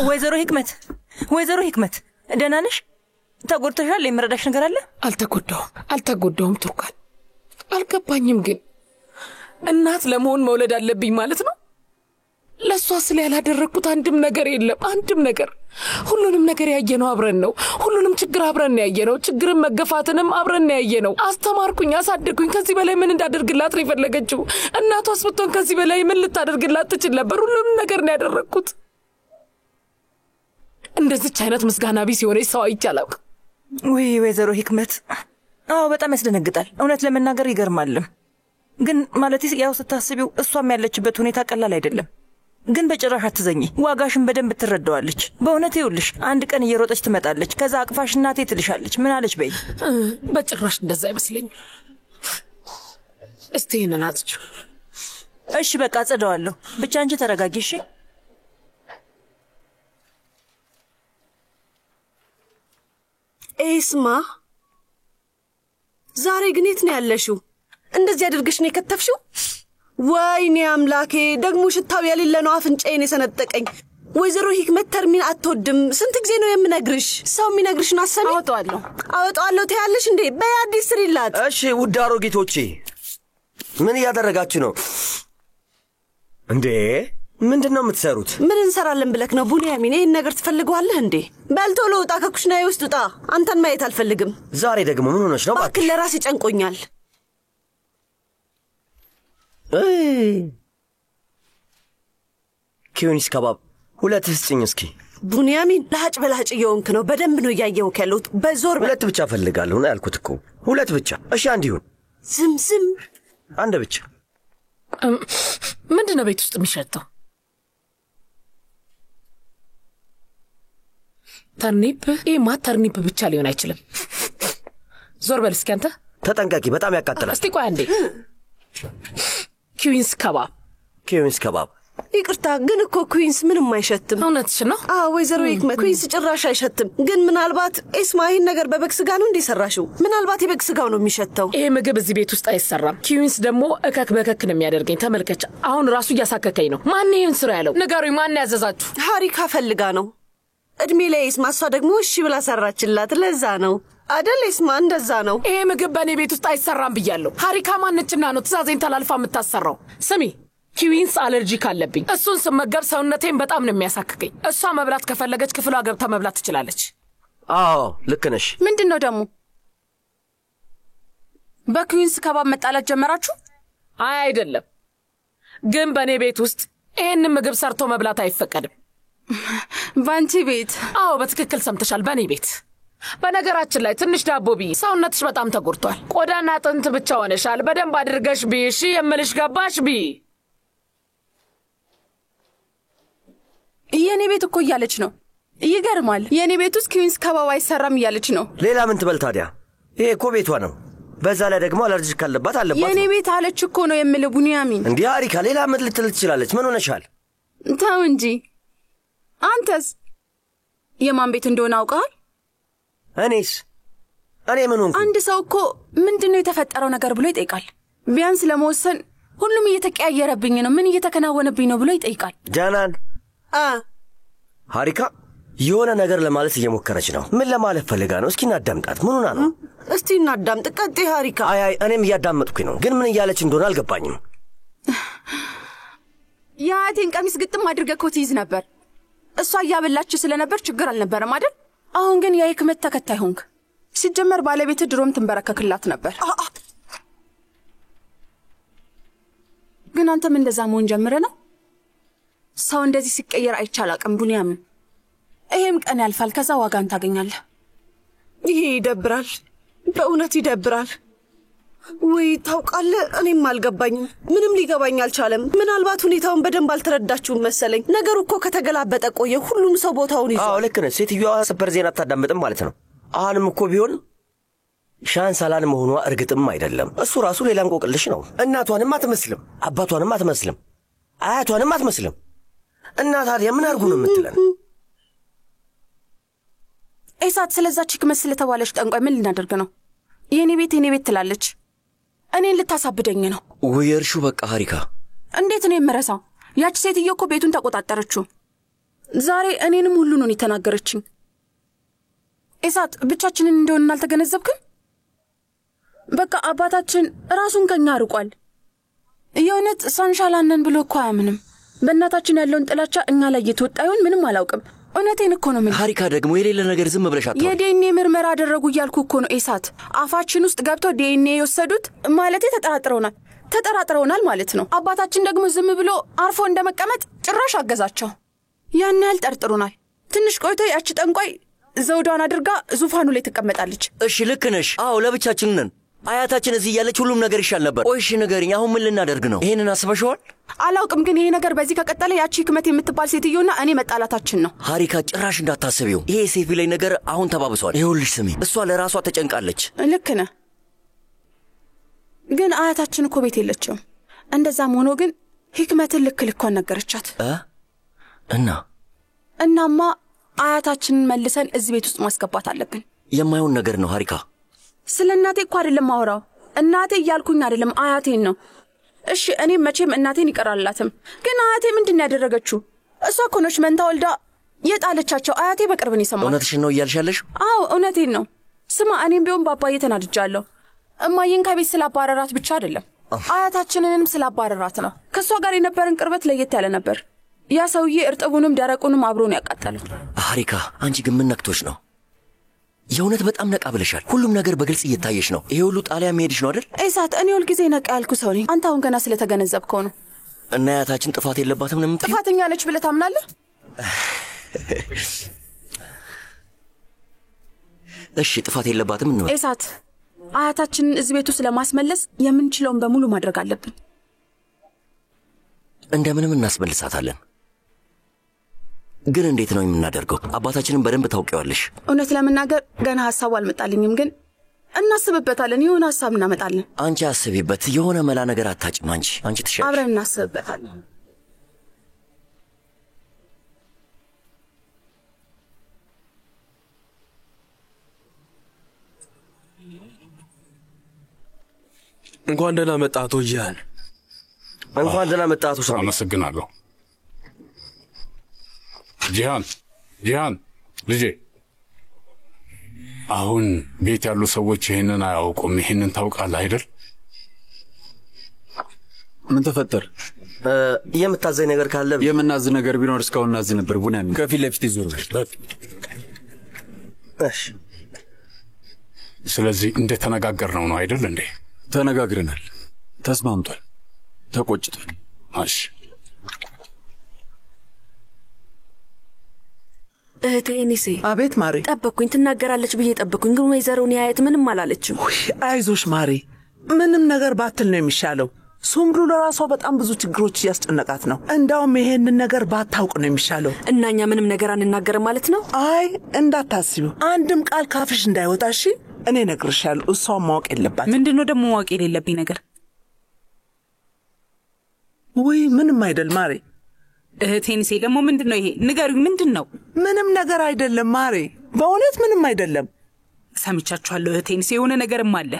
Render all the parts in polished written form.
ወይዘሮ ህክመት ደህና ነሽ? ተጎድተሻል? የምረዳሽ ነገር አለ? አልተጎዳውም ቱርካን። አልገባኝም ግን እናት ለመሆን መውለድ አለብኝ ማለት ነው? ለሷ ስለ ያላደረኩት አንድም ነገር የለም። አንድም ነገር ሁሉንም ነገር ያየነው አብረን ነው። ሁሉንም ችግር አብረን ያየነው። ችግርን መገፋትንም አብረን ያየነው። አስተማርኩኝ፣ አሳደግኩኝ። ከዚህ በላይ ምን እንዳደርግላት ነው የፈለገችው? እናቷስ ብትሆን ከዚህ በላይ ምን ልታደርግላት ትችል ነበር? ሁሉንም ነገር ነው ያደረኩት። እንደዚህ አይነት ምስጋና ቢስ የሆነች ሰው አይቻላል። ወይ ወይዘሮ ህክመት፣ አዎ በጣም ያስደነግጣል። እውነት ለመናገር ይገርማልም። ግን ማለት ያው ስታስቢው እሷም ያለችበት ሁኔታ ቀላል አይደለም። ግን በጭራሽ አትዘኚ። ዋጋሽን በደንብ ትረዳዋለች። በእውነት ይውልሽ አንድ ቀን እየሮጠች ትመጣለች። ከዛ አቅፋሽ እናቴ ትልሻለች። ምን አለች በይ? በጭራሽ እንደዛ አይመስለኝም። እስቲ ይሄንን አጽቹ። እሺ በቃ አጸደዋለሁ። ብቻ አንቺ ተረጋጊ እሺ? ኤስማ ዛሬ ግን የት ነው ያለሽው? እንደዚህ አድርገሽ ነው የከተፍሽው? ወይኔ አምላኬ፣ ደግሞ ሽታው የሌለ ነው አፍንጫዬን የሰነጠቀኝ። ወይዘሮ ህክመት ተርሚን አትወድም። ስንት ጊዜ ነው የምነግርሽ? ሰው የሚነግርሽን አሰሚ። አወጣዋለሁ ትያለሽ እንዴ? በአዲስ ስሪላት። እሺ ውድ አሮጊቶቼ ምን እያደረጋችሁ ነው እንዴ? ምንድነው የምትሰሩት? ምን እንሰራለን ብለክ ነው ቡንያሚን? ይሄን ነገር ትፈልገዋለህ እንዴ? በልቶ ለውጣ፣ ከኩሽናዬ ውስጥ ውጣ። አንተን ማየት አልፈልግም። ዛሬ ደግሞ ምን ሆነሽ ነው? እባክህ ለራሴ ጨንቆኛል። ኪዩኒስ ከባብ ሁለት ስጭኝ እስኪ። ቡንያሚን ለሀጭ በላጭ እየሆንክ ነው። በደንብ ነው እያየሁክ ያለሁት። በዞር ሁለት ብቻ ፈልጋለሁ ነው ያልኩት እኮ። ሁለት ብቻ። እሺ አንድ ይሁን። ዝም አንድ ብቻ። ምንድነው ቤት ውስጥ የሚሸተው? ተርኒፕ? ይሄማ ተርኒፕ ብቻ ሊሆን አይችልም። ዞር በል እስኪ አንተ። ተጠንቀቂ፣ በጣም ያቃጥላል። እስቲ ቆይ አንዴ። ኪዊንስ ከባብ። ይቅርታ ግን እኮ ኩዊንስ ምንም አይሸትም። እውነትሽ ነው? ወይዘሮ ህክመት ኩዊንስ ጭራሽ አይሸትም። ግን ምናልባት ኤስማ ይህን ነገር በበግ ስጋ ነው እንዴ ሰራሽው? ምናልባት የበግ ስጋው ነው የሚሸተው። ይሄ ምግብ እዚህ ቤት ውስጥ አይሰራም። ኪዊንስ ደግሞ እከክ በከክ ነው የሚያደርገኝ። ተመልከች፣ አሁን ራሱ እያሳከከኝ ነው። ማን ይሄን ስራ ያለው? ንገሩኝ፣ ማን ያዘዛችሁ? ሀሪካ ፈልጋ ነው። እድሜ ላይ ኤስማ፣ እሷ ደግሞ እሺ ብላ ሰራችላት። ለዛ ነው አደል ኤስማ? እንደዛ ነው። ይሄ ምግብ በእኔ ቤት ውስጥ አይሰራም ብያለሁ። ሀሪካ ማነችና ነው ትእዛዜን ተላልፋ የምታሰራው? ስሚ፣ ኪዊንስ አለርጂክ አለብኝ። እሱን ስመገብ ሰውነቴን በጣም ነው የሚያሳክከኝ። እሷ መብላት ከፈለገች ክፍሏ ገብታ መብላት ትችላለች። አዎ ልክ ነሽ። ምንድነው ደግሞ በኪዊንስ ከባብ መጣላት ጀመራችሁ? አይ አይደለም፣ ግን በእኔ ቤት ውስጥ ይሄንን ምግብ ሰርቶ መብላት አይፈቀድም። ባንቺ ቤት? አዎ በትክክል ሰምተሻል፣ በእኔ ቤት። በነገራችን ላይ ትንሽ ዳቦ ብይ፣ ሰውነትሽ በጣም ተጎድቷል። ቆዳና አጥንት ብቻ ሆነሻል። በደንብ አድርገሽ ብይ እሺ? የምልሽ ገባሽ? ብይ። የኔ ቤት እኮ እያለች ነው። ይገርማል። የኔ ቤት ውስጥ ኪዊንስ ከባብ አይሰራም እያለች ነው። ሌላ ምን ትበል ታዲያ? ይሄ እኮ ቤቷ ነው። በዛ ላይ ደግሞ አለርጂክ ካለባት አለባት። የኔ ቤት አለች እኮ ነው የምልህ ቡንያሚን። እንዴ ሀሪካ፣ ሌላ ምን ልትል ትችላለች? ምን ሆነሻል? ተው እንጂ። አንተስ የማን ቤት እንደሆነ አውቀሃል? እኔ ምን ሆንኩ? አንድ ሰው እኮ ምንድነው የተፈጠረው ነገር ብሎ ይጠይቃል። ቢያንስ ለመወሰን ሁሉም እየተቀያየረብኝ ነው፣ ምን እየተከናወነብኝ ነው ብሎ ይጠይቃል። ጃናን ሀሪካ የሆነ ነገር ለማለት እየሞከረች ነው። ምን ለማለት ፈልጋ ነው? እስኪ እናዳምጣት። ምን ሆና ነው? እስቲ እናዳምጥ። ቀጥይ ሀሪካ። አይ እኔም እያዳመጥኩኝ ነው፣ ግን ምን እያለች እንደሆነ አልገባኝም። የአያቴን ቀሚስ ግጥም አድርገህ እኮ ትይዝ ነበር። እሷ እያበላች ስለነበር ችግር አልነበረም አይደል? አሁን ግን የህክመት ተከታይ ሆንክ። ሲጀመር ባለቤት ድሮም ትንበረከክላት ነበር። ግን አንተም እንደዛ መሆን ጀምረ ነው። ሰው እንደዚህ ሲቀየር አይቻል አቅም ቡንያምን። ይሄም ቀን ያልፋል፣ ከዛ ዋጋን ታገኛለህ። ይሄ ይደብራል፣ በእውነት ይደብራል። ወይ ታውቃለህ፣ እኔም አልገባኝም። ምንም ሊገባኝ አልቻለም። ምናልባት ሁኔታውን በደንብ አልተረዳችሁም መሰለኝ። ነገሩ እኮ ከተገላበጠ ቆየ። ሁሉም ሰው ቦታውን ይዟል። አዎ ልክ ነህ። ሴትዮዋ ሰበር ዜና አታዳምጥም ማለት ነው። አሁንም እኮ ቢሆን ሻንሳላን መሆኗ እርግጥም አይደለም። እሱ ራሱ ሌላ እንቆቅልሽ ነው። እናቷንም አትመስልም፣ አባቷንም አትመስልም፣ አያቷንም አትመስልም። እና ታዲያ ምን አድርጉ ነው የምትለን? ኤሳት ስለዛች ህክመት ስለተባለች ጠንቋይ ምን ልናደርግ ነው? የኔ ቤት ትላለች። እኔን ልታሳብደኝ ነው። ወየርሹ በቃ ሀሪካ። እንዴት ነው የምረሳው? ያቺ ሴትዮ እኮ ቤቱን ተቆጣጠረችው። ዛሬ እኔንም ሁሉ ነው የተናገረችኝ። ኢሳት ብቻችንን እንደሆንን አልተገነዘብክም? በቃ አባታችን ራሱን ከኛ አርቋል። የእውነት ሳንሻላነን ብሎ እኮ አያምንም። በእናታችን ያለውን ጥላቻ እኛ ላይ እየተወጣ ይሆን ምንም አላውቅም። እውነቴን እኮ ነው። ምን ሀሪካ ደግሞ የሌለ ነገር ዝም ብለሽ አትተው። የዲኤንኤ ምርመራ አደረጉ እያልኩ እኮ ነው ኢሳት። አፋችን ውስጥ ገብተው ዲኤንኤ የወሰዱት ማለቴ ተጠራጥረውናል ማለት ነው። አባታችን ደግሞ ዝም ብሎ አርፎ እንደመቀመጥ ጭራሽ አገዛቸው። ያን ያህል ጠርጥሩናል። ትንሽ ቆይቶ ያቺ ጠንቋይ ዘውዷን አድርጋ ዙፋኑ ላይ ትቀመጣለች። እሺ ልክ ነሽ። አዎ ለብቻችን ነን። አያታችን እዚህ ያለች ሁሉም ነገር ይሻል ነበር። ቆይ እሺ ንገሪኝ፣ አሁን ምን ልናደርግ ነው? ይሄንን አስበሽዋል? አላውቅም፣ ግን ይሄ ነገር በዚህ ከቀጠለ ያቺ ህክመት የምትባል ሴትዮና እኔ መጣላታችን ነው። ሀሪካ ጭራሽ እንዳታስቢው። ይሄ ሴፊ ላይ ነገር አሁን ተባብሷል። ይኸውልሽ ስሚ፣ እሷ ለራሷ ተጨንቃለች። ልክ ነህ፣ ግን አያታችን እኮ ቤት የለችም። እንደዛም ሆኖ ግን ህክመትን ልክ ልኳን ነገረቻት። እናማ አያታችንን መልሰን እዚህ ቤት ውስጥ ማስገባት አለብን። የማይሆን ነገር ነው ሀሪካ። ስለ እናቴ እኮ አይደለም ማውራው። እናቴ እያልኩኝ አይደለም፣ አያቴን ነው። እሺ እኔም መቼም እናቴን ይቀራላትም፣ ግን አያቴ ምንድን ያደረገችው? እሷ እኮ ነች መንታ ወልዳ የጣለቻቸው። አያቴ በቅርብ ነው የሰማሁት። እውነትሽን ነው እያልሻለሽ? አዎ እውነቴን ነው። ስማ እኔም ቢሆን በአባዬ ተናድጃለሁ። እማዬን ከቤት ስላባረራት ብቻ አይደለም አያታችንንም ስላባረራት ነው። ከእሷ ጋር የነበረን ቅርበት ለየት ያለ ነበር። ያ ሰውዬ እርጥቡንም ደረቁንም አብሮን ያቃጠለው። ሀሪካ አንቺ ግን ምን ነክቶሽ ነው? የእውነት በጣም ነቃ ብለሻል። ሁሉም ነገር በግልጽ እየታየሽ ነው። ይሄ ሁሉ ጣሊያን መሄድሽ ነው አይደል? ኢሳት እኔ ሁልጊዜ ነቃ ያልኩ ሰው ነኝ። አንተ አሁን ገና ስለተገነዘብከው ነው። እና አያታችን ጥፋት የለባትም ነው የምትይው? ጥፋተኛ ነች ብለህ ታምናለህ? እሺ ጥፋት የለባትም እንበል። ኢሳት አያታችንን እዚህ ቤት ውስጥ ለማስመለስ የምንችለውን በሙሉ ማድረግ አለብን። እንደምንም እናስመልሳታለን። ግን እንዴት ነው የምናደርገው? አባታችንን በደንብ ታውቂዋለሽ። እውነት ለመናገር ገና ሐሳቡ አልመጣልኝም፣ ግን እናስብበታለን። የሆነ ሐሳብ እናመጣለን። አንቺ አስቢበት። የሆነ መላ ነገር አታጭም። አንቺ ትሻለሽ። አብረን እናስብበታለን። እንኳን ደህና መጣህ አቶ ጂሃን። እንኳን ደህና መጣህ አቶ ሳሚ። አመሰግናለሁ። ጂሃን ልጄ፣ አሁን ቤት ያሉ ሰዎች ይህንን አያውቁም። ይህንን ታውቃለህ አይደል? ምን ተፈጠር? የምታዘኝ ነገር ካለ? የምናዝ ነገር ቢኖር እስካሁን እናዝ ነበር። ቡና ከፊት ለፊት ይዞር። እሺ። ስለዚህ እንደተነጋገርነው ነው አይደል እንዴ? ተነጋግረናል። ተስማምቷል። ተቆጭቷል። እሺ። እህቴ ኒሴ። አቤት ማሬ። ጠበቅኩኝ፣ ትናገራለች ብዬ ጠበቅኩኝ፣ ግን ወይዘሮ ኒያየት ምንም አላለችም። አይዞሽ ማሬ፣ ምንም ነገር ባትል ነው የሚሻለው። ሱምሩ ለራሷ በጣም ብዙ ችግሮች እያስጨነቃት ነው። እንዳውም ይሄንን ነገር ባታውቅ ነው የሚሻለው። እና እኛ ምንም ነገር አንናገርም ማለት ነው? አይ እንዳታስቢው፣ አንድም ቃል ካፍሽ እንዳይወጣ እሺ? እኔ እነግርሻለሁ፣ እሷን ማወቅ የለባት። ምንድነው ደግሞ ማወቅ የሌለብኝ ነገር? ውይ ምንም አይደል ማሬ። እህቴን ሴ ደግሞ ምንድነው ይሄ? ንገሩኝ፣ ምንድነው? ምንም ነገር አይደለም ማሬ፣ በእውነት ምንም አይደለም። ሰምቻችኋለሁ እህቴን ሴ፣ የሆነ ነገርም አለ።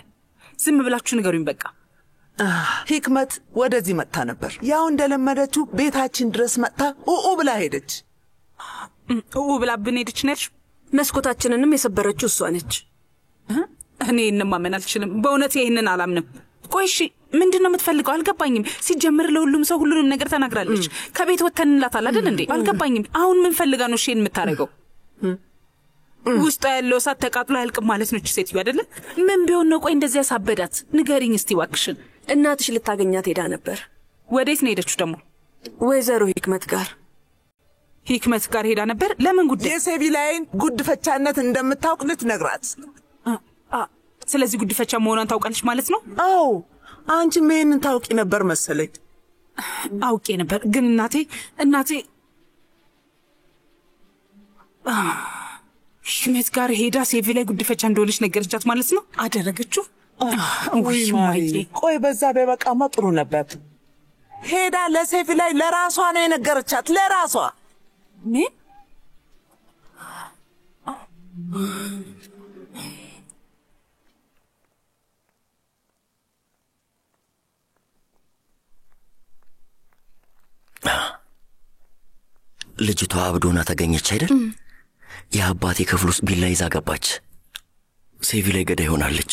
ዝም ብላችሁ ንገሩኝ በቃ። ሂክመት ወደዚህ መጥታ ነበር። ያው እንደለመደችው ቤታችን ድረስ መጥታ ብላ ሄደች። ብላብን ሄደች ነች? መስኮታችንንም የሰበረችው እሷ ነች። እኔ ይህንን ማመን አልችልም። በእውነት ይህንን አላምንም። ቆይ እሺ ምንድነው የምትፈልገው? አልገባኝም። ሲጀምር ለሁሉም ሰው ሁሉንም ነገር ተናግራለች። ከቤት ወተንላታል አይደል እንዴ? አልገባኝም። አሁን ምን ፈልጋ ነው እሺ የምታረገው? ውስጥ ያለው እሳት ተቃጥሎ አያልቅም ማለት ነው ሴትዮ አይደለ? ምን ቢሆን ነው ቆይ እንደዚህ ያሳበዳት? ንገሪኝ እስቲ እባክሽን። እናትሽ ልታገኛት ሄዳ ነበር። ወዴት ነው ሄደችው ደግሞ? ወይዘሮ ሂክመት ጋር። ሂክመት ጋር ሄዳ ነበር? ለምን ጉዳይ? የሴቪላይን ጉድፈቻነት እንደምታውቅ ልትነግራት። ስለዚህ ጉድፈቻ መሆኗን ታውቃለች ማለት ነው? አዎ አንቺም ይሄንን ታውቂ ነበር መሰለኝ። አውቄ ነበር፣ ግን እናቴ ሂክመት ጋር ሄዳ ሴቪ ላይ ጉድፈቻ እንደሆነች ነገረቻት ማለት ነው? አደረገችው? ወይ ማዬ፣ ቆይ በዛ በበቃማ ጥሩ ነበር። ሄዳ ለሴቪ ላይ ለራሷ ነው የነገረቻት፣ ለራሷ። ምን? ልጅቷ አብዶና ተገኘች አይደል? የአባቴ ክፍል ውስጥ ቢላ ይዛ ገባች። ሴቪ ላይ ገዳይ ሆናለች።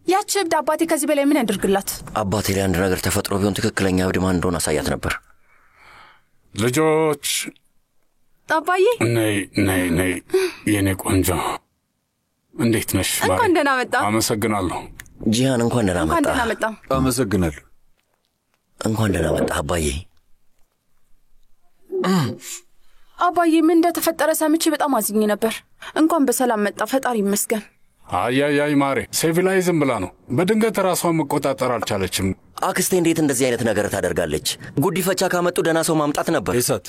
ያቺ እብድ አባቴ ከዚህ በላይ ምን ያደርግላት? አባቴ ላይ አንድ ነገር ተፈጥሮ ቢሆን ትክክለኛ እብድ ማን እንደሆነ አሳያት ነበር። ልጆች አባዬ ነይ የኔ ቆንጆ እንዴት ነሽ? እንኳን ደህና መጣ። አመሰግናለሁ። ጂሃን እንኳን ደህና መጣ። አመሰግናለሁ። እንኳን ደህና መጣ አባዬ። አባዬ ምን እንደተፈጠረ ሰምቼ በጣም አዝኜ ነበር። እንኳን በሰላም መጣ፣ ፈጣሪ ይመስገን። አይ ማሬ፣ ሲቪላይዝም ብላ ነው በድንገት ራሷን መቆጣጠር አልቻለችም። አክስቴ እንዴት እንደዚህ አይነት ነገር ታደርጋለች? ጉዲፈቻ ካመጡ ደህና ሰው ማምጣት ነበር። ኢሳት፣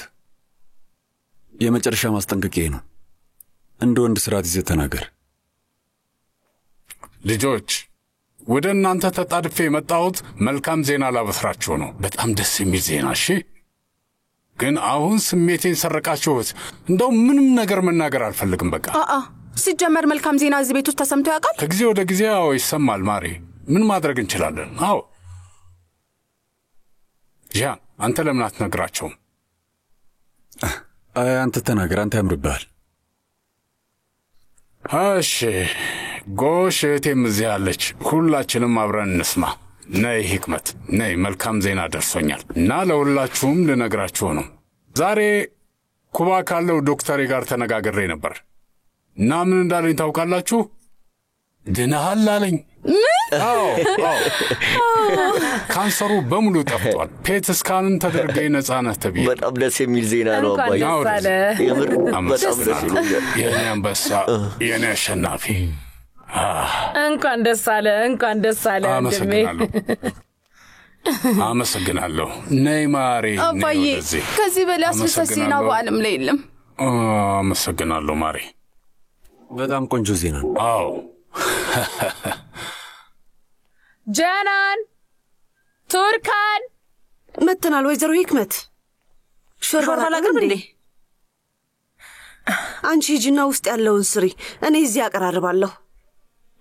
የመጨረሻ ማስጠንቀቂያ ነው። እንደ ወንድ ስርዓት ይዘህ ተናገር። ልጆች ወደ እናንተ ተጣድፌ የመጣሁት መልካም ዜና ላበስራችሁ ነው። በጣም ደስ የሚል ዜና። እሺ፣ ግን አሁን ስሜቴን ሰረቃችሁት። እንደው ምንም ነገር መናገር አልፈልግም። በቃ ሲጀመር መልካም ዜና እዚህ ቤት ውስጥ ተሰምቶ ያውቃል? ከጊዜ ወደ ጊዜ ይሰማል ማሬ። ምን ማድረግ እንችላለን? ጂያን፣ አንተ ለምን አትነግራቸውም? አንተ ተናገር፣ አንተ ያምርብሃል። እሺ ጎሽ፣ እህቴም እዚህ አለች። ሁላችንም አብረን እንስማ። ነይ ሂክመት፣ ነይ። መልካም ዜና ደርሶኛል እና ለሁላችሁም ልነግራችሁ ነው። ዛሬ ኩባ ካለው ዶክተሬ ጋር ተነጋግሬ ነበር እና ምን እንዳለኝ ታውቃላችሁ? ድነሃል አለኝ። ካንሰሩ በሙሉ ጠፍቷል። ፔት ስካንን ተደርገ ነፃ ነህ ተብዬ። በጣም ደስ የሚል ዜና ነው አባዬ። የኔ አንበሳ፣ የኔ አሸናፊ፣ እንኳን ደስ አለ። አመሰግናለሁ። ነይ ማሬ። አባዬ ከዚህ በላይ አስደሳች ዜና በዓለም ላይ የለም። አመሰግናለሁ ማሬ። በጣም ቆንጆ ዜና ነው። ጀናን፣ ቱርካን መተናል። ወይዘሮ ሂክመት ሾርባ ላቅርብ እንዴ? አንቺ ሂጂና ውስጥ ያለውን ስሪ፣ እኔ እዚህ አቀራርባለሁ።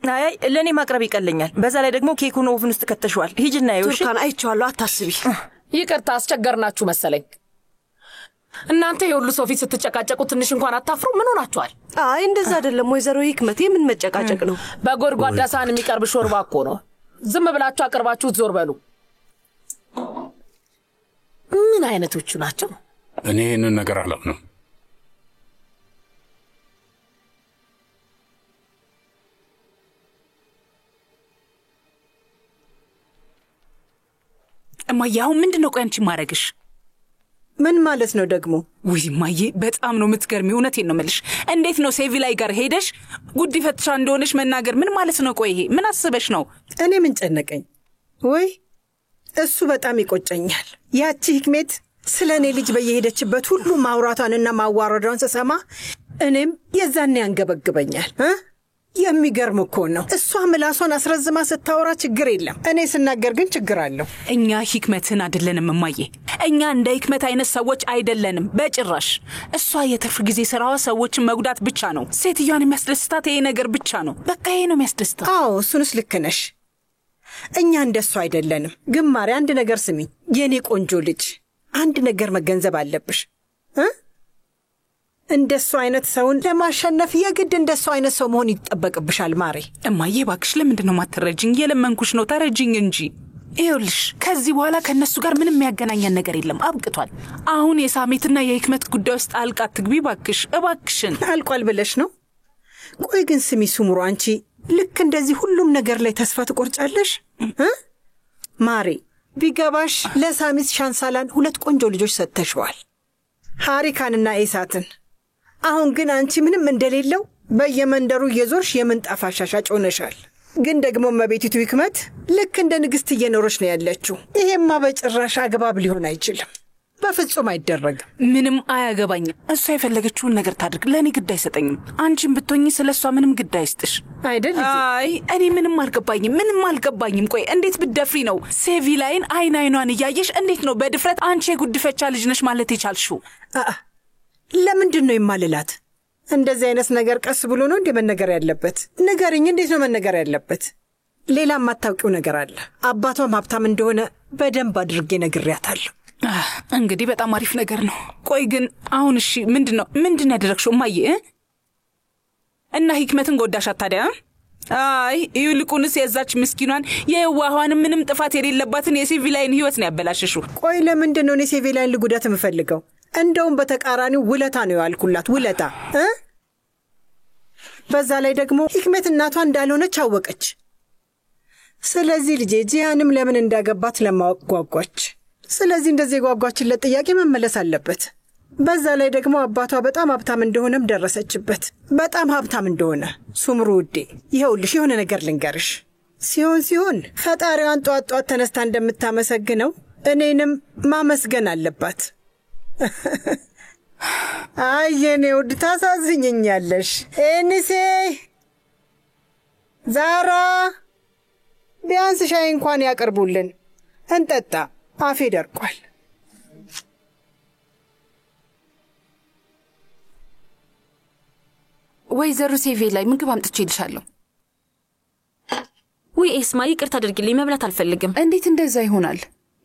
አይ ለኔ ማቅረብ ይቀለኛል። በዛ ላይ ደግሞ ኬኩን ኦቭን ውስጥ ከተሽዋል። ሂጂና ይውሽ። ቱርካን አይቼዋለሁ፣ አታስቢ። ይቅርታ አስቸገርናችሁ መሰለኝ። እናንተ የሁሉ ሰው ፊት ስትጨቃጨቁ ትንሽ እንኳን አታፍሩ? ምን ሆናችኋል? አይ እንደዛ አይደለም ወይዘሮ ሂክመት፣ ምን መጨቃጨቅ ነው? በጎድጓዳ ሳህን የሚቀርብ ሾርባ እኮ ነው። ዝም ብላችሁ አቅርባችሁት ዞር በሉ። ምን አይነቶቹ ናቸው? እኔ ይህንን ነገር አላምንም። እማዬ አሁን ምንድን ነው? ቆይ አንቺ ማረግሽ ምን ማለት ነው ደግሞ? ውይ እማዬ በጣም ነው የምትገርሚ። እውነቴን ነው የምልሽ። እንዴት ነው ሴቪላይ ጋር ሄደሽ ጉዲፈቻ እንደሆነሽ መናገር ምን ማለት ነው? ቆይ ይሄ ምን አስበሽ ነው? እኔ ምን ጨነቀኝ? ወይ እሱ በጣም ይቆጨኛል። ያቺ ሂክሜት ስለ እኔ ልጅ በየሄደችበት ሁሉ ማውራቷንና ማዋረዷን ስሰማ እኔም የዛኔ ያንገበግበኛል። የሚገርም እኮ ነው። እሷ ምላሷን አስረዝማ ስታወራ ችግር የለም፣ እኔ ስናገር ግን ችግር አለው። እኛ ሂክመትን አይደለንም እማዬ። እኛ እንደ ሂክመት አይነት ሰዎች አይደለንም በጭራሽ። እሷ የትርፍ ጊዜ ስራዋ ሰዎችን መጉዳት ብቻ ነው። ሴትዮዋን የሚያስደስታት ይሄ ነገር ብቻ ነው። በቃ ይሄ ነው የሚያስደስታት። አዎ እሱንስ ልክ ነሽ። እኛ እንደሱ አይደለንም። ግን ማሪ አንድ ነገር ስሚኝ የኔ ቆንጆ ልጅ፣ አንድ ነገር መገንዘብ አለብሽ። እንደሱ አይነት ሰውን ለማሸነፍ የግድ እንደሱ አይነት ሰው መሆን ይጠበቅብሻል ማሪ። እማዬ ባክሽ ለምንድን ነው ማትረጅኝ? የለመንኩሽ ነው፣ ተረጅኝ እንጂ። ይኸውልሽ ከዚህ በኋላ ከነሱ ጋር ምንም የሚያገናኘን ነገር የለም፣ አብቅቷል። አሁን የሳሜትና የሂክመት ጉዳይ ውስጥ አልቃ ትግቢ ባክሽ፣ እባክሽን። አልቋል ብለሽ ነው? ቆይ ግን ስሚ ሱምሩ፣ አንቺ ልክ እንደዚህ ሁሉም ነገር ላይ ተስፋ ትቆርጫለሽ? ማሪ ቢገባሽ ለሳሚት ሻንሳላን 2 ቆንጆ ልጆች ሰጥተሽዋል፣ ሃሪካንና ኢሳትን። አሁን ግን አንቺ ምንም እንደሌለው በየመንደሩ እየዞርሽ የምንጣፍ አሻሻጭ ሆነሻል። ግን ደግሞ እመቤቲቱ ሂክመት ልክ እንደ ንግሥት እየኖረች ነው ያለችው። ይሄማ በጭራሽ አግባብ ሊሆን አይችልም፣ በፍጹም አይደረግም። ምንም አያገባኝም። እሷ የፈለገችውን ነገር ታድርግ፣ ለእኔ ግድ አይሰጠኝም። አንቺም ብትሆኚ ስለ እሷ ምንም ግድ አይስጥሽ አይደል? አይ እኔ ምንም አልገባኝም። ቆይ እንዴት ብትደፍሪ ነው ሴቪላይን አይኗን እያየሽ እንዴት ነው በድፍረት አንቺ የጉድፈቻ ልጅ ነሽ ማለት የቻልሽው? ለምንድን ነው የማልላት? እንደዚህ አይነት ነገር ቀስ ብሎ ነው እንዴ መነገር ያለበት? ንገሪኝ፣ እንዴት ነው መነገር ያለበት? ሌላ የማታውቂው ነገር አለ። አባቷም ሀብታም እንደሆነ በደንብ አድርጌ ነግሬያታለሁ። እንግዲህ በጣም አሪፍ ነገር ነው። ቆይ ግን አሁን እሺ ምንድነው ያደረግሽው እማዬ? እና ሂክመትን ጎዳሻት ታዲያ? አይ ይልቁንስ የዛች ምስኪኗን የዋሃዋን ምንም ጥፋት የሌለባትን የሴቪላይን ህይወት ነው ያበላሽሽው። ቆይ ለምንድን ነው እኔ ሴቪላይን ልጉዳት የምፈልገው? እንደውም በተቃራኒው ውለታ ነው ያልኩላት፣ ውለታ። በዛ ላይ ደግሞ ሂክመት እናቷ እንዳልሆነች አወቀች። ስለዚህ ልጄ ጂያንም ለምን እንዳገባት ለማወቅ ጓጓች። ስለዚህ እንደዚህ ጓጓችለት ጥያቄ መመለስ አለበት። በዛ ላይ ደግሞ አባቷ በጣም ሀብታም እንደሆነም ደረሰችበት። በጣም ሀብታም እንደሆነ። ሱምሩ ውዴ ይኸውልሽ የሆነ ነገር ልንገርሽ። ሲሆን ፈጣሪዋን ጧት ተነስታ እንደምታመሰግነው እኔንም ማመስገን አለባት። አይ የኔ ውድ ታሳዝኝኛለሽ። ኤኒሴ ዛራ ቢያንስ ሻይ እንኳን ያቀርቡልን እንጠጣ። አፌ ደርቋል። ወይዘሮ ሴቪላይ ምግብ አምጥቼልሻለሁ። ውይ ኤስማ ይቅርታ አድርጊልኝ፣ መብላት አልፈልግም። እንዴት እንደዛ ይሆናል?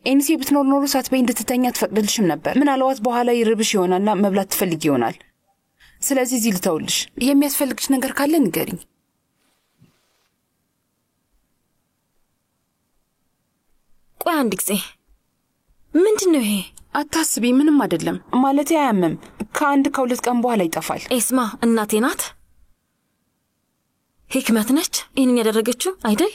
ኤንሲ ብትኖር ኖሮ ሳትበይ እንድትተኛ ትፈቅድልሽም ነበር። ምናልባት በኋላ ይርብሽ ይሆናልና መብላት ትፈልጊ ይሆናል። ስለዚህ እዚህ ልተውልሽ። የሚያስፈልግሽ ነገር ካለ ንገሪኝ። ቆይ አንድ ጊዜ ምንድነው ይሄ? አታስቢ፣ ምንም አይደለም። ማለቴ አያመም። ከ1-2 ቀን በኋላ ይጠፋል። ኤስማ እናቴ ናት። ሂክመት ነች ይህንን ያደረገችው አይደል?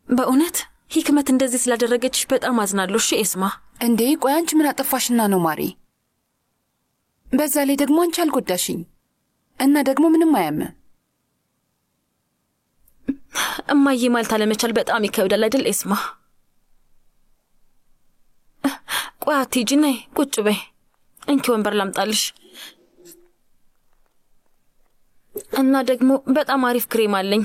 በእውነት ሂክመት እንደዚህ ስላደረገችሽ በጣም አዝናለሁ። እሺ ኤስማ። እንዴ ቆይ አንቺ ምን አጠፋሽና ነው ማሪ? በዛ ላይ ደግሞ አንቺ አልጎዳሽኝ እና ደግሞ ምንም አያመም። እማዬ ማለት አለመቻል በጣም ይከብዳል አይደል ኤስማ? ቆይ አትሂጂ፣ ነይ ቁጭ በይ። እንኪ ወንበር ላምጣልሽ። እና ደግሞ በጣም አሪፍ ክሬም አለኝ።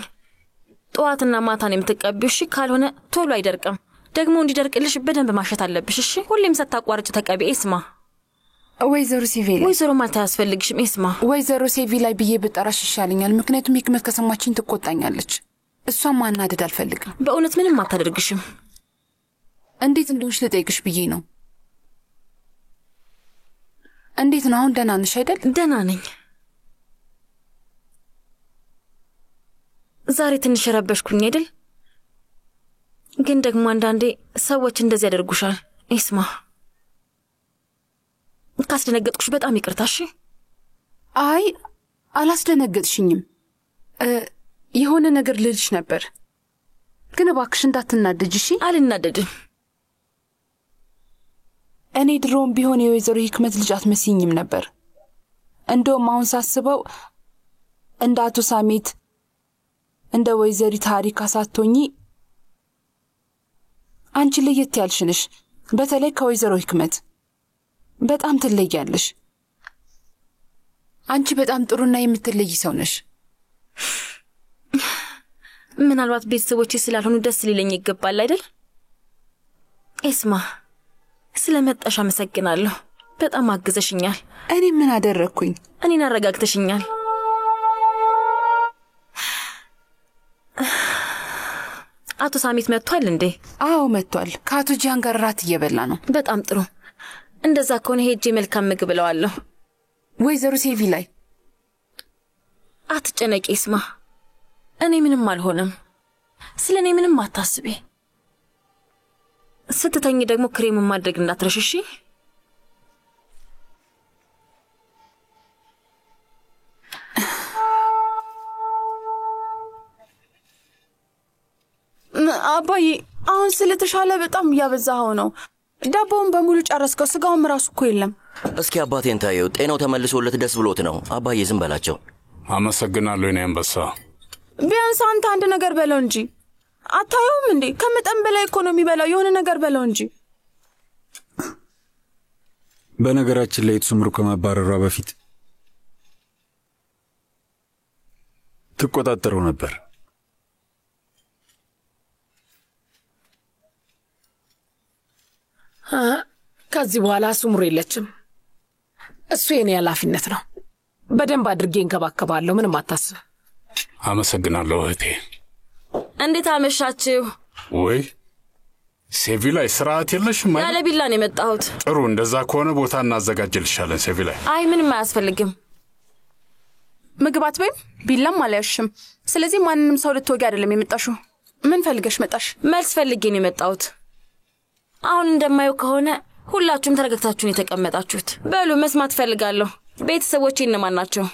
ጠዋትና ማታ ነው የምትቀቢው። እሺ ካልሆነ ቶሎ አይደርቅም። ደግሞ እንዲደርቅልሽ በደንብ ማሸት አለብሽ። እሺ ሁሌም ሳታቋርጭ ተቀቢ ኤስማ። ወይዘሮ ሴቪላይ። ወይዘሮ ማለት አያስፈልግሽም ኤስማ። ወይዘሮ ሴቪላይ ብዬ ብጠራሽ ይሻለኛል፣ ምክንያቱም ሂክመት ከሰማችኝ ትቆጣኛለች። እሷን ማናደድ አልፈልግም። በእውነት ምንም አታደርግሽም። እንዴት እንደሆንሽ ልጠይቅሽ ብዬ ነው። እንዴት ነው አሁን? ደህና ነሽ አይደል? ደህና ነኝ። ዛሬ ትንሽ ረበሽኩኝ አይደል? ግን ደግሞ አንዳንዴ ሰዎች እንደዚህ ያደርጉሻል ኤስማ። ካስደነገጥኩሽ በጣም ይቅርታ። እሺ። አይ አላስደነገጥሽኝም። የሆነ ነገር ልልሽ ነበር፣ ግን እባክሽ እንዳትናደጅ እሺ? አልናደድም። እኔ ድሮም ቢሆን የወይዘሮ ሂክመት ልጅ አትመስይኝም ነበር። እንደውም አሁን ሳስበው እንደ አቶ ሳሜት እንደ ወይዘሪ ታሪክ አሳቶኝ አንቺ ለየት ያልሽ ነሽ። በተለይ ከወይዘሮ ሂክመት በጣም ትለያለሽ። አንቺ በጣም ጥሩና የምትለይ ሰው ነሽ። ምናልባት ቤተሰቦቼ ስላልሆኑ ደስ ሊለኝ ይገባል አይደል? ኤስማ ስለመጣሽ አመሰግናለሁ። በጣም አግዘሽኛል። እኔ ምን አደረግኩኝ? እኔን አረጋግተሽኛል። አቶ ሳሚት መጥቷል እንዴ? አዎ መጥቷል። ከአቶ ጂያን ጋር ራት እየበላ ነው። በጣም ጥሩ። እንደዛ ከሆነ ሄጄ መልካም ምግብ እለዋለሁ። ወይዘሮ ሴቪላይ አትጨነቂ ኤስማ። እኔ ምንም አልሆነም። ስለ እኔ ምንም አታስቢ። ስትተኝ ደግሞ ክሬም ማድረግ እንዳትረሽ እሺ? አባዬ አሁን ስለተሻለ በጣም እያበዛኸው ነው። ዳቦውን በሙሉ ጨረስከው። ስጋውም ራሱ እኮ የለም። እስኪ አባቴን ታየው። ጤናው ተመልሶለት ደስ ብሎት ነው። አባዬ ዝም በላቸው። አመሰግናለሁ የኔ አንበሳ። ቢያንስ አንተ አንድ ነገር በለው እንጂ። አታየውም እንዴ? ከመጠን በላይ እኮ ነው የሚበላው። የሆነ ነገር በለው እንጂ። በነገራችን ላይ ሱምሩ ከመባረሯ በፊት ትቆጣጠረው ነበር። ከዚህ በኋላ ሱምሩ የለችም። እሱ የኔ ኃላፊነት ነው። በደንብ አድርጌ እንከባከባለሁ። ምንም አታስብ። አመሰግናለሁ እህቴ። እንዴት አመሻችሁ? ወይ ሴቪ ላይ ስርዓት የለሽም? ያለ ቢላ ነው የመጣሁት። ጥሩ፣ እንደዛ ከሆነ ቦታ እናዘጋጅልሻለን። ሴቪ ላይ አይ ምንም አያስፈልግም። ምግብ አትበይም፣ ቢላም አልያዝሽም። ስለዚህ ማንንም ሰው ልትወጊ አይደለም የመጣሽው። ምን ፈልገሽ መጣሽ? መልስ ፈልጌ ነው የመጣሁት። አሁን እንደማየው ከሆነ ሁላችሁም ተረጋግታችሁ ነው የተቀመጣችሁት። በሉ መስማት ፈልጋለሁ። ቤተሰቦቼ እነማን ናቸው?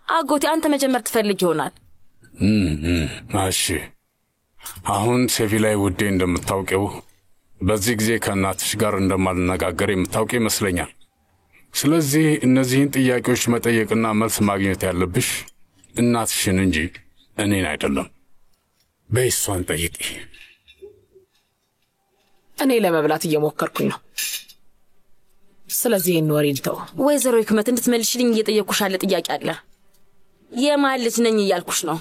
አጎቴ አንተ መጀመር ትፈልግ ይሆናል። እሺ፣ አሁን ሴቪ ላይ ውዴ፣ እንደምታውቂው በዚህ ጊዜ ከእናትሽ ጋር እንደማልነጋገር የምታውቂ ይመስለኛል። ስለዚህ እነዚህን ጥያቄዎች መጠየቅና መልስ ማግኘት ያለብሽ እናትሽን እንጂ እኔን አይደለም። በእሷን ጠይቂ። እኔ ለመብላት እየሞከርኩኝ ነው። ስለዚህ ይህን ወሬ ልተው። ወይዘሮ ሂክመት እንድትመልሽልኝ እየጠየኩሽ ያለ ጥያቄ አለ። የማን ልጅ ነኝ እያልኩሽ ነው።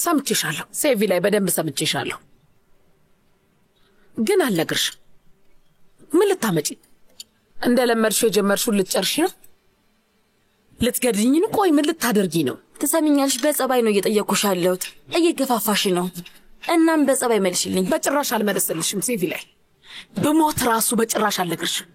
ሰምቼሻለሁ ሴቪ ላይ በደንብ ሰምቼሻለሁ፣ ግን አልነግርሽም። ምን ልታመጪ እንደለመድሽው የጀመርሽውን ልትጨርሺ ነው? ልትገድልኝ ነው? ቆይ ምን ልታደርጊ ነው? ትሰሚኛለሽ? በጸባይ ነው እየጠየኩሽ ያለሁት። እየገፋፋሽ ነው። እናም በጸባይ መልሽልኝ። በጭራሽ አልመለስልሽም ሴቪ ላይ። በሞት ራሱ በጭራሽ አልነግርሽም።